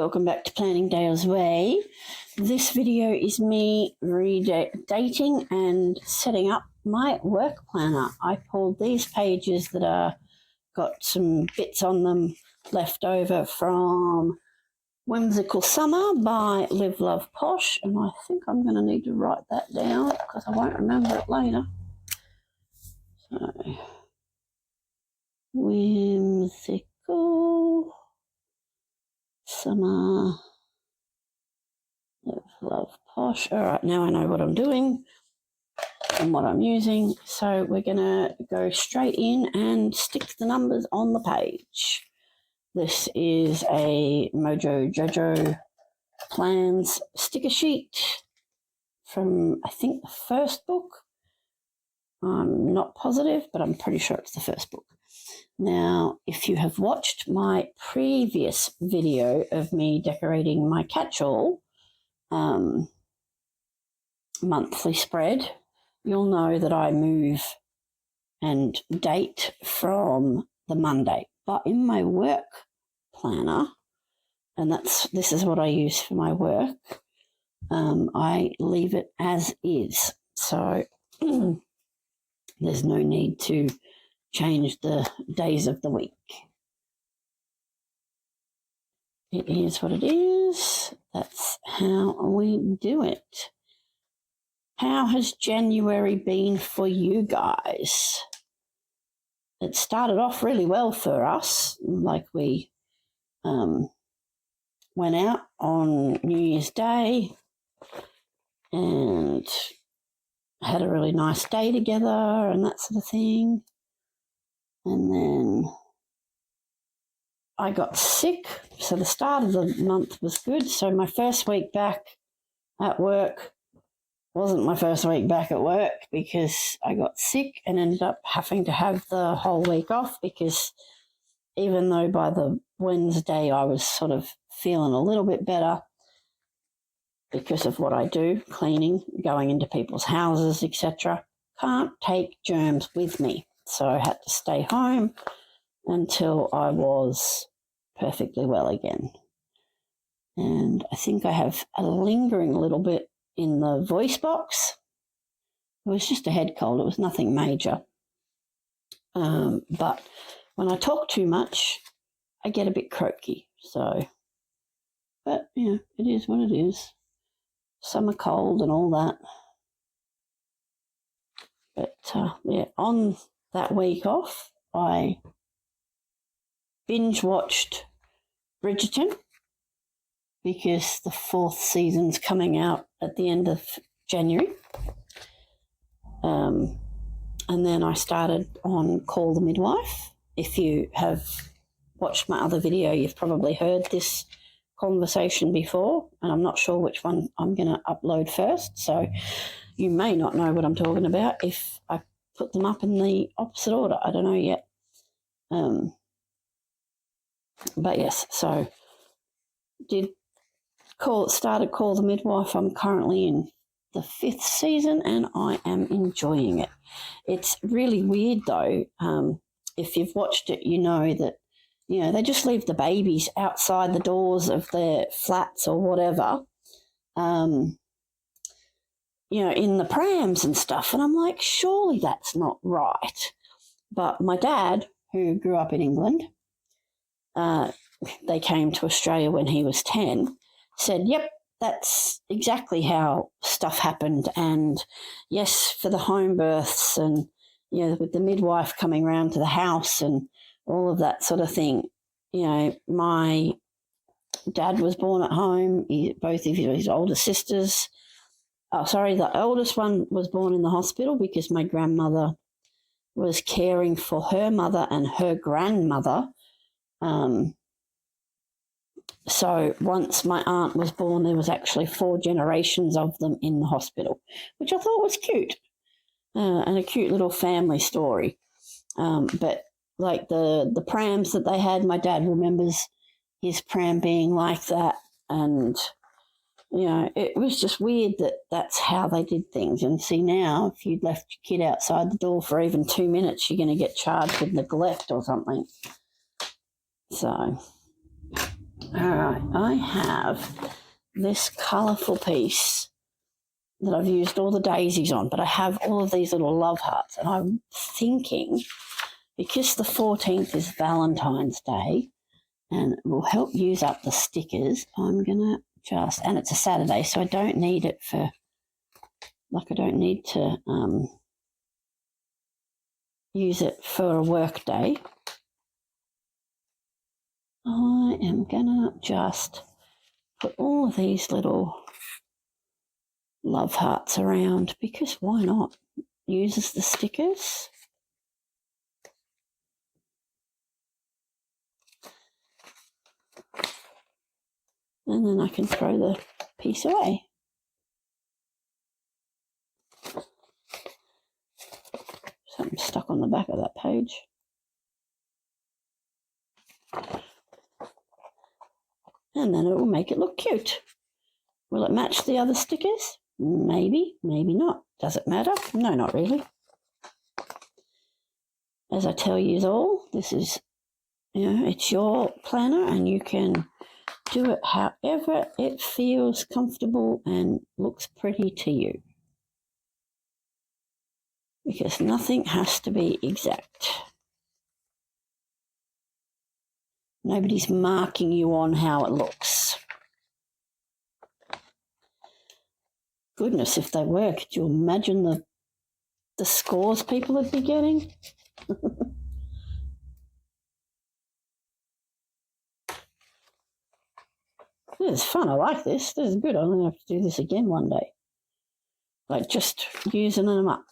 welcome back to Planning Dayle's Way. This video is me redating and setting up my work planner. I pulled these pages that are got some bits on them left over from Whimsical Summer by Live Love Posh, and I think I'm going to need to write that down because I won't remember it later. So, Whimsical Summer, Live Love Posh. All right, now I know what I'm doing and what I'm using. So we're going to go straight in and stick the numbers on the page. This is a Mojo Jojo Plans sticker sheet from, I think, the first book. I'm not positive, but I'm pretty sure it's the first book. Now, if you have watched my previous video of me decorating my catch-all monthly spread, you'll know that I move and date from the Monday. But in my work planner, and this is what I use for my work, I leave it as is. So there's no need to change the days of the week. It is what it is. That's how we do it. How has January been for you guys? It started off really well for us. Like we went out on New Year's Day and had a really nice day together and that sort of thing. And then I got sick, so the start of the month was good. So my first week back at work wasn't my first week back at work because I got sick and ended up having to have the whole week off, because even though by the Wednesday I was sort of feeling a little bit better because of what I do, cleaning, going into people's houses, etc., can't take germs with me. So I had to stay home until I was perfectly well again. And I think I have a lingering little bit in the voice box. It was just a head cold. It was nothing major. But when I talk too much, I get a bit croaky. So, but yeah, it is what it is. Summer cold and all that. But yeah, on that week off, I binge watched Bridgerton because the 4th season's coming out at the end of January. And then I started on Call the Midwife. If you have watched my other video, you've probably heard this conversation before, and I'm not sure which one I'm going to upload first. So you may not know what I'm talking about if I put them up in the opposite order. I don't know yet. But yes, so started Call the Midwife. I'm currently in the 5th season and I am enjoying it. It's really weird though. If you've watched it, you know that, they just leave the babies outside the doors of their flats or whatever, in the prams and stuff. And I'm like, surely that's not right. But my dad, who grew up in England, they came to Australia when he was 10, said, yep, that's exactly how stuff happened. And yes, for the home births and, with the midwife coming around to the house and all of that sort of thing. My dad was born at home. Both of his older sisters, the oldest one was born in the hospital because my grandmother was caring for her mother and her grandmother. So once my aunt was born, there was actually 4 generations of them in the hospital, which I thought was cute, and a cute little family story. But like the prams that they had, my dad remembers his pram being like that, and it was just weird that that's how they did things. And see, now if you'd left your kid outside the door for even 2 minutes, you're going to get charged with neglect or something. So All right, I have this colourful piece that I've used all the daisies on, but I have all of these little love hearts, and I'm thinking, because the 14th is Valentine's Day, and it will help use up the stickers, I'm going to just, and it's a Saturday, so I don't need it for, like I don't need to use it for a work day. I am going to just put all of these little love hearts around, because why not? Uses the stickers. And then I can throw the piece away. Something stuck on the back of that page. And then it will make it look cute. Will it match the other stickers? Maybe, maybe not. Does it matter? No, not really. As I tell you all, this is, it's your planner, and you can do it however it feels comfortable and looks pretty to you. Because nothing has to be exact. Nobody's marking you on how it looks. Goodness, if they were, could you imagine the scores people would be getting? This is fun. I like this. This is good. I'm going to have to do this again one day. Like just using them up.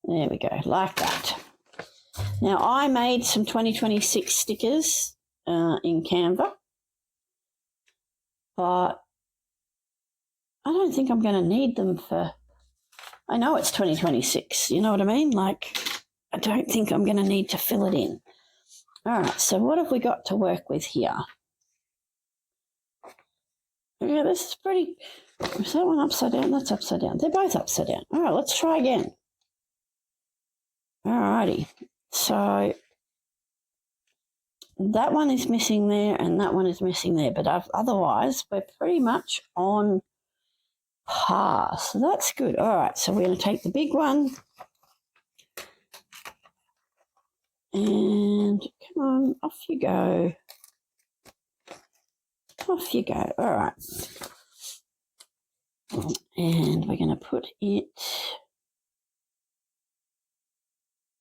There we go, like that. Now, I made some 2026 stickers in Canva, but I don't think I'm going to need them for, I know it's 2026, you know what I mean? Like, I don't think I'm going to need to fill it in. All right, so what have we got to work with here? Yeah, this is pretty, is that one upside down? That's upside down. They're both upside down. All right, let's try again. All righty, so that one is missing there and that one is missing there, but otherwise we're pretty much on par, so that's good. All right, so we're going to take the big one and come on, off you go. Off you go. All right, and we're going to put it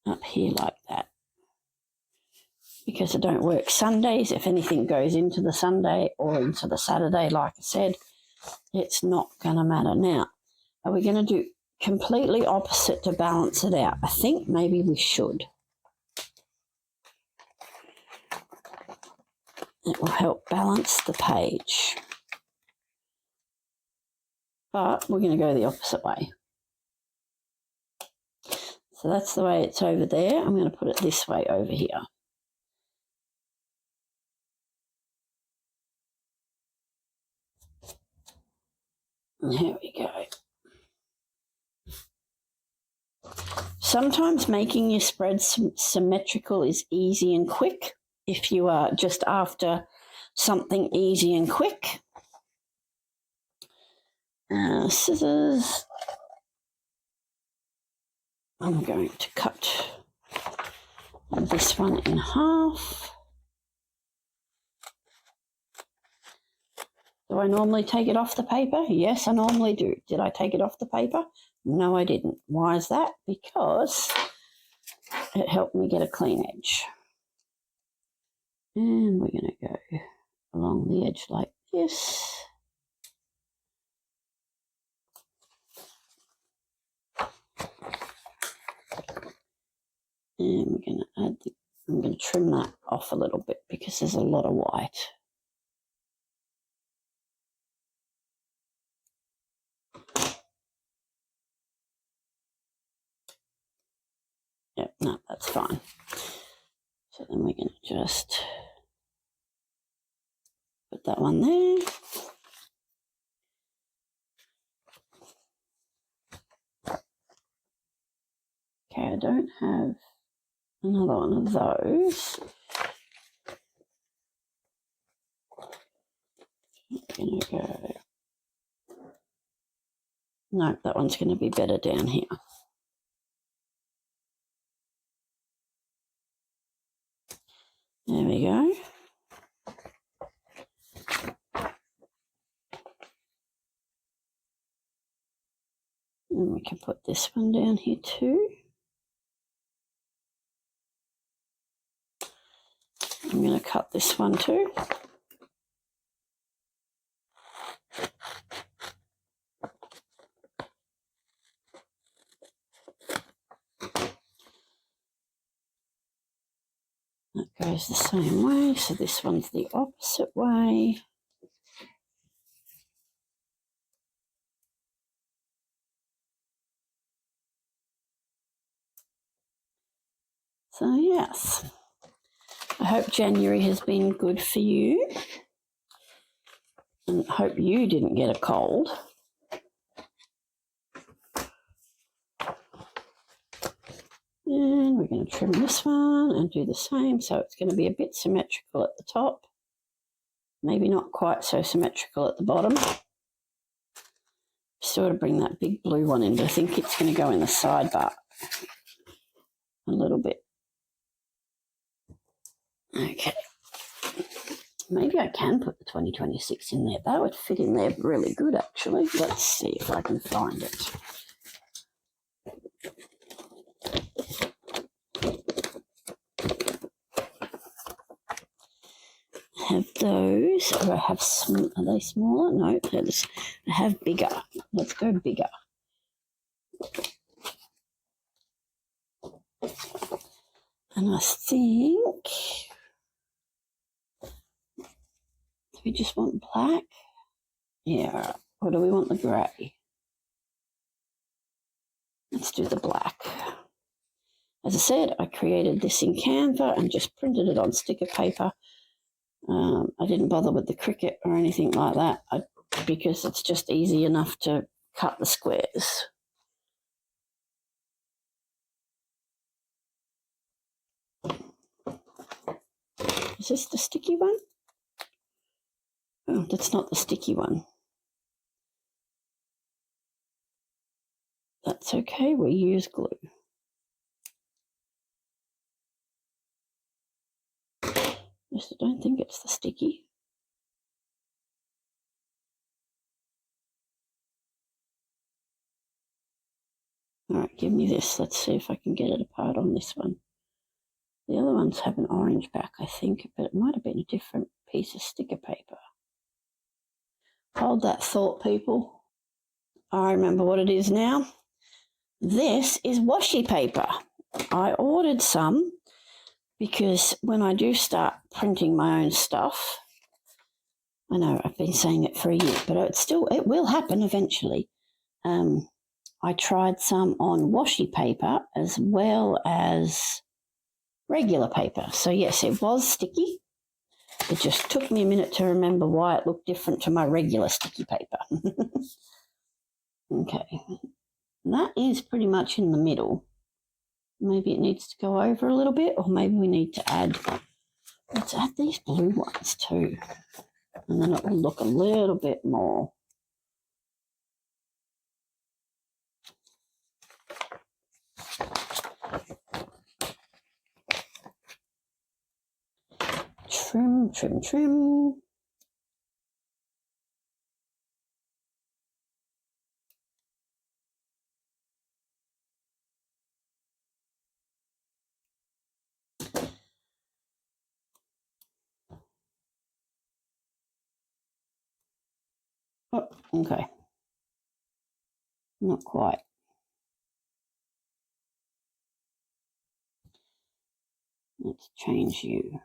up here like that, because I don't work Sundays. If anything goes into the Sunday or into the Saturday, like I said, it's not going to matter. Now, are we going to do completely opposite to balance it out? I think maybe we should. It will help balance the page. But we're going to go the opposite way. So that's the way it's over there. I'm going to put it this way over here. There we go. Sometimes making your spreads symmetrical is easy and quick if you are just after something easy and quick. Scissors. I'm going to cut this one in half. Do I normally take it off the paper? Yes, I normally do. Did I take it off the paper? No, I didn't. Why is that? Because it helped me get a clean edge. And we're going to go along the edge like this. And we're going to add I'm going to trim that off a little bit because there's a lot of white. Yep, no, that's fine. So then we're going to just put that one there. Okay, I don't have another one of those. I'm going to go... No, that one's going to be better down here. There we go. And we can put this one down here too. I'm going to cut this one too. That goes the same way, so this one's the opposite way. So yes, I hope January has been good for you, and hope you didn't get a cold. And we're going to trim this one and do the same, so it's going to be a bit symmetrical at the top, maybe not quite so symmetrical at the bottom. Sort of bring that big blue one in, but I think it's going to go in the sidebar a little bit. Okay, maybe I can put the 2026 in there. That would fit in there really good, actually. Let's see if I can find it. Have those, or I have are they smaller? No, I have bigger. Let's go bigger. And I think, do we just want black? Yeah, or do we want the grey? Let's do the black. As I said, I created this in Canva and just printed it on sticker paper. I didn't bother with the Cricut or anything like that because it's just easy enough to cut the squares. Is this the sticky one? Oh, that's not the sticky one. That's okay, we use glue. Just don't think it's the sticky. All right, give me this. Let's see if I can get it apart on this one. The other ones have an orange back, I think, but it might have been a different piece of sticker paper. Hold that thought, people. I remember what it is now. This is washi paper. I ordered some because when I do start printing my own stuff, I know I've been saying it for a year, but it will happen eventually. I tried some on washi paper as well as regular paper. So yes, it was sticky. It just took me a minute to remember why it looked different to my regular sticky paper. Okay, that is pretty much in the middle. Maybe it needs to go over a little bit, or maybe we need to add, let's add these blue ones too. And then it will look a little bit more. Trim, trim, trim. Oh, okay. Not quite. Let's change you.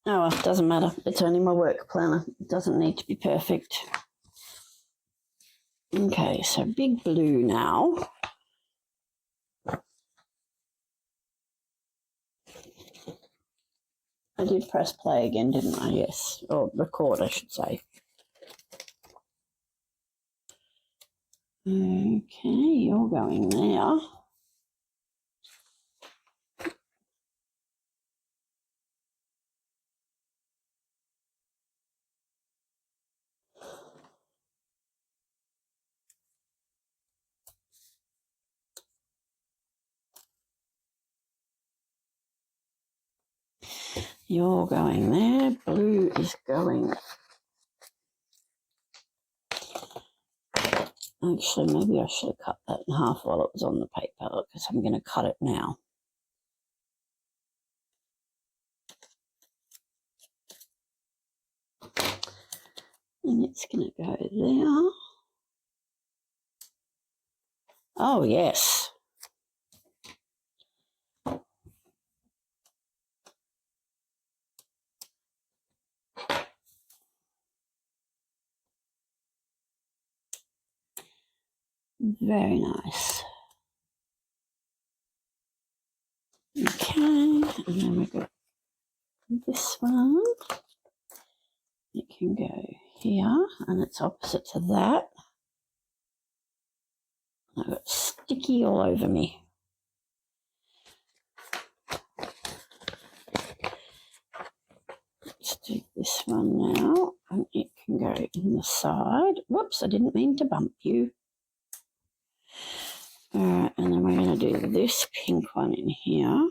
Oh, well, it doesn't matter. It's only my work planner. It doesn't need to be perfect. Okay, so big blue now. I did press play again, didn't I? Yes, or record, I should say. Okay, you're going there. You're going there. Blue is going. Actually, maybe I should have cut that in half while it was on the paper because I'm going to cut it now. And it's going to go there. Oh, yes. Very nice. Okay, and then we've got this one. It can go here, and it's opposite to that. I've got sticky all over me. Let's do this one now, and it can go in the side. Whoops, I didn't mean to bump you. All right, and then we're going to do this pink one in here.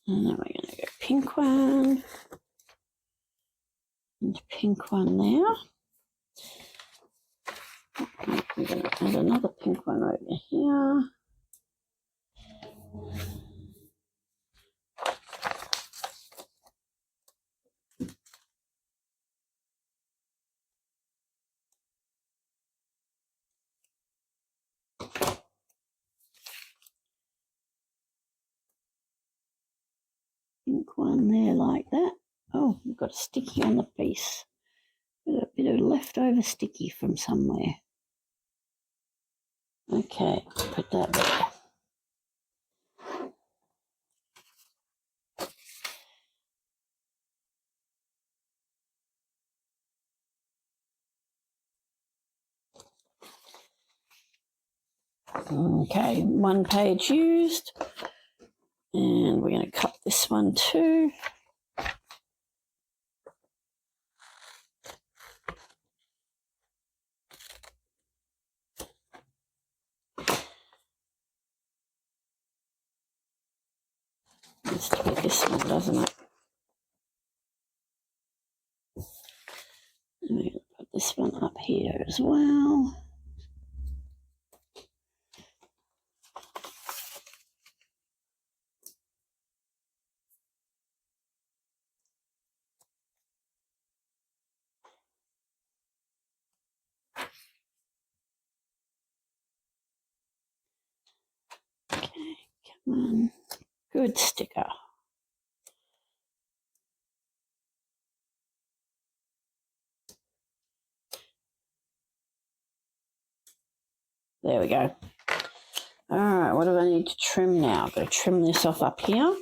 And then we're going to go pink one. And pink one there. We're going to add another pink one over here. Pink one there like that. Oh, we've got a sticky on the piece. Got a bit of leftover sticky from somewhere. Okay, put that there. Okay, one page used. And we're going to cut this one too. Let's do this one, doesn't it? And we're going to put this one up here as well. Okay, come on. Good sticker. There we go. All right, what do I need to trim now? I've got to trim this off up here.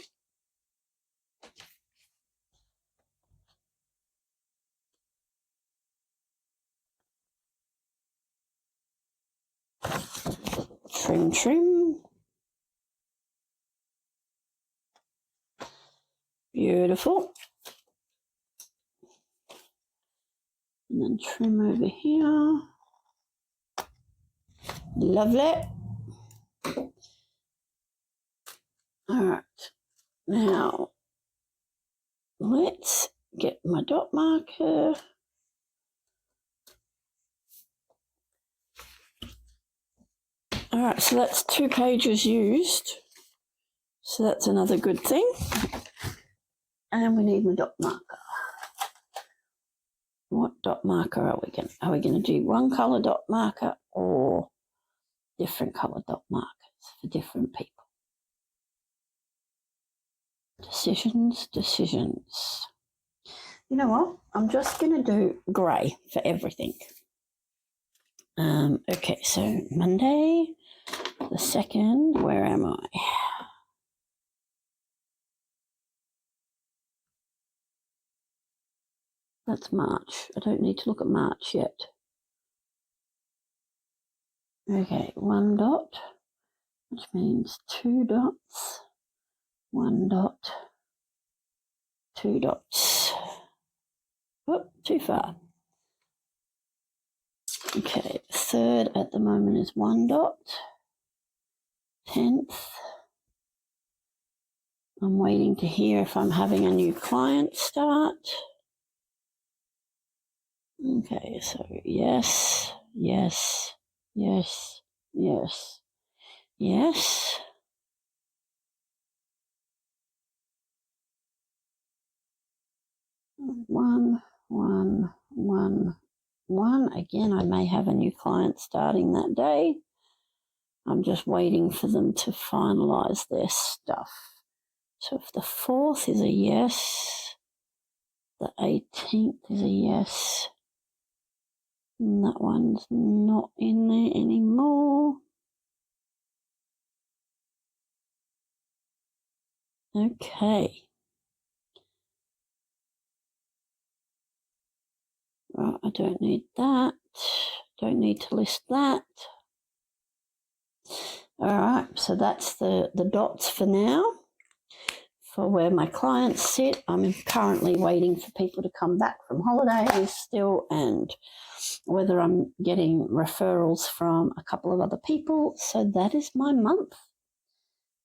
Trim, trim. Beautiful. And then trim over here. Lovely. All right, now let's get my dot marker. All right, so that's 2 pages used. So that's another good thing. And we need my dot marker. What dot marker are we going to? Are we going to do one colour dot marker or different colour dot markers for different people? Decisions, decisions. You know what? I'm just going to do grey for everything. Okay, so Monday the 2nd, where am I? That's March. I don't need to look at March yet. Okay, 1 dot, which means 2 dots, 1 dot, 2 dots. Oh, too far. Okay, 3rd at the moment is 1 dot, 10th. I'm waiting to hear if I'm having a new client start. Okay, so yes, yes, yes, yes, yes. One. Again, I may have a new client starting that day. I'm just waiting for them to finalise their stuff. So if the 4th is a yes, the 18th is a yes, and that one's not in there anymore. Okay. Right, I don't need that. Don't need to list that. All right, so that's the dots for now. For where my clients sit, I'm currently waiting for people to come back from holidays still, and whether I'm getting referrals from a couple of other people. So that is my month.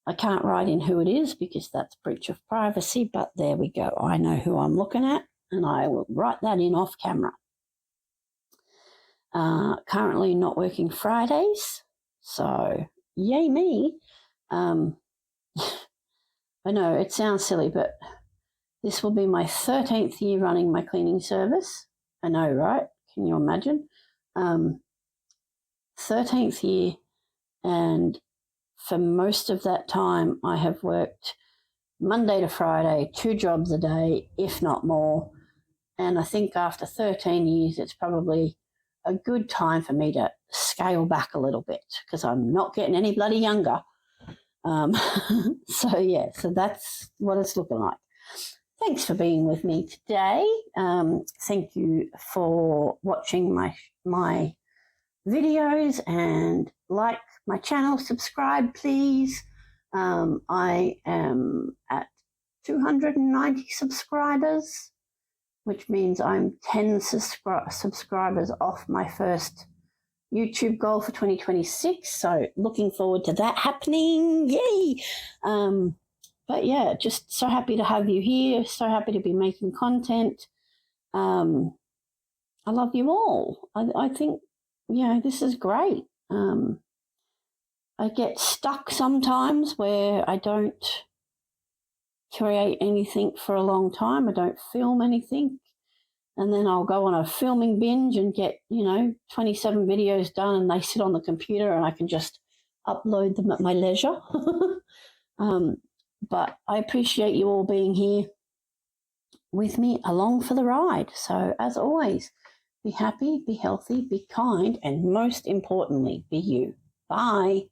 I can't write in who it is because that's breach of privacy, but there we go. I know who I'm looking at, and I will write that in off camera. Currently not working Fridays, so yay me. I know it sounds silly, but this will be my 13th year running my cleaning service. I know, right? Can you imagine? 13th year, and for most of that time, I have worked Monday to Friday, 2 jobs a day, if not more. And I think after 13 years, it's probably a good time for me to scale back a little bit because I'm not getting any bloody younger. So yeah, so that's what it's looking like. Thanks for being with me today. Thank you for watching my videos, and like my channel, subscribe please. I am at 290 subscribers, which means I'm 10 subscribers off my first YouTube goal for 2026. So looking forward to that happening. Yay! But yeah, just so happy to have you here. So happy to be making content. I love you all. I think, this is great. I get stuck sometimes where I don't create anything for a long time. I don't film anything. And then I'll go on a filming binge and get, 27 videos done, and they sit on the computer and I can just upload them at my leisure. But I appreciate you all being here with me along for the ride. So as always, be happy, be healthy, be kind, and most importantly, be you. Bye.